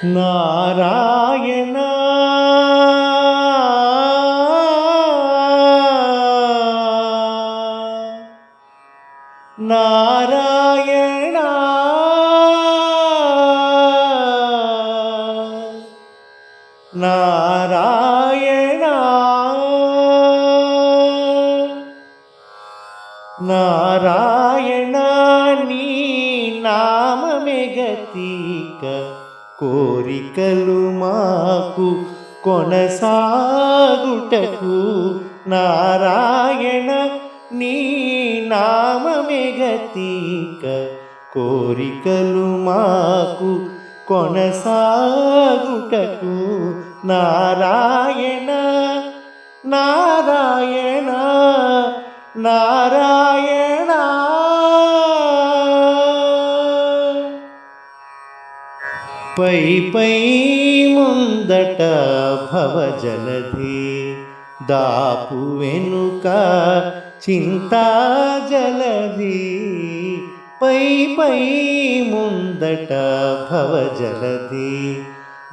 నారాయణ నారాయణ నారాయణ నారాయణ నీ నామమే గతిక కోరికలు మాకు కొనసాగుటకు నారాయణ నీ నామమే గతిక కోరికలు మాకు కొనసాగుటకు నారాయణ నారాయణ నారాయణ పై పై ముందట భవజలధి దాపు వెనుక చింతా జలధి పై పై ముందట భవజలధి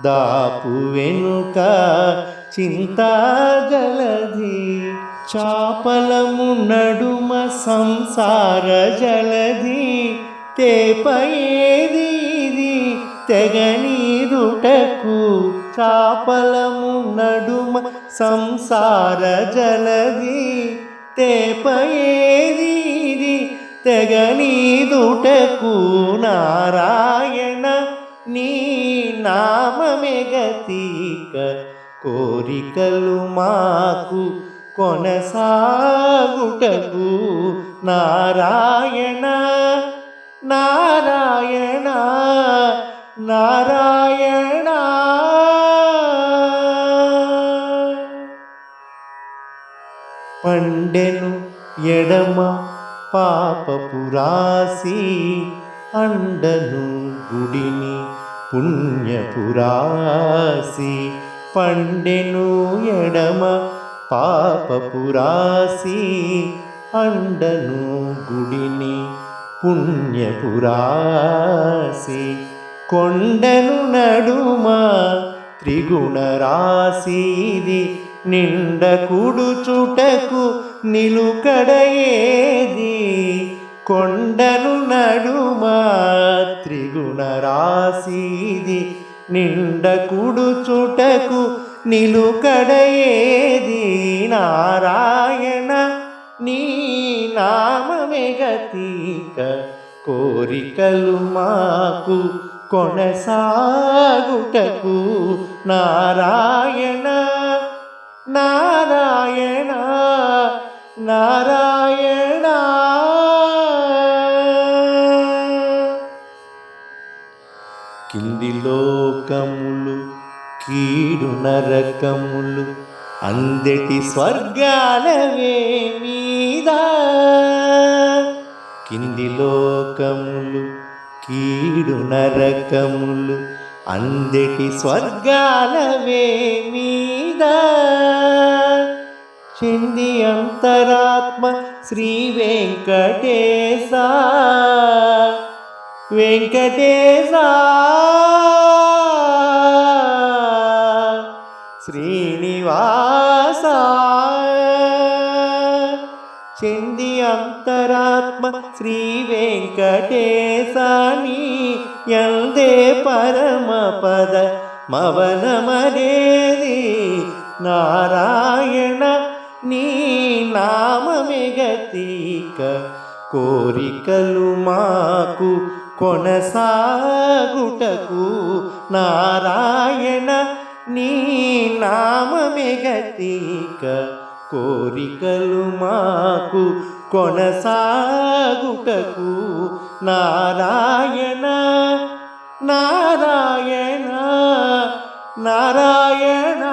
దాపు వెనుక చింతా జలధి చాపలము నడుమ సంసార జలధి తేపయేది తెగనీరుటకు చాపలము నడుమ సంసార జలధి తేపయేది తెగనీరుటకు నారాయణ నీ నామమే గతిక కోరికలు మాకు కొనసాగుటకు నారాయణ నారాయణ నారాయణ పండెను ఎడమ పాపపురాసి అండను గుడిని పుణ్యపురాసి పండెను ఎడమ పాపపురాసి అండను గుడిని పుణ్యపురాసి కొండను నడుమ త్రిగుణ రాశిది నిండ కుడుచుటకు నిలుకడయేది కొండను నడుమ త్రిగుణ రాశిది నిండ కుడుచుటకు నిలుకడయేది నారాయణ నీ నామమే గతిక కోరికలు మాకు కొనసాగుటకు నారాయణ నారాయణ నారాయణ కింది లోకములు కీడు నరకములు అందటి స్వర్గాలవే మీద కింది లోకములు కీడు నరకములు అందటి స్వర్గాలవే మీద చెంది అంతరాత్మ శ్రీ వెంకటేశ వెంకటేశ శ్రీనివాస చెంది అంతరాత్మ శ్రీ వెంకటేశాని యందే పరమ పద మవనమరేది నారాయణ నీ నామమే గతిక కోరికలు మాకు కొనసాగుటకు నారాయణ నీ నామమే గతిక కోరికలు మాకు కొనసాగుటకు నారాయణ నారాయణ నారాయణ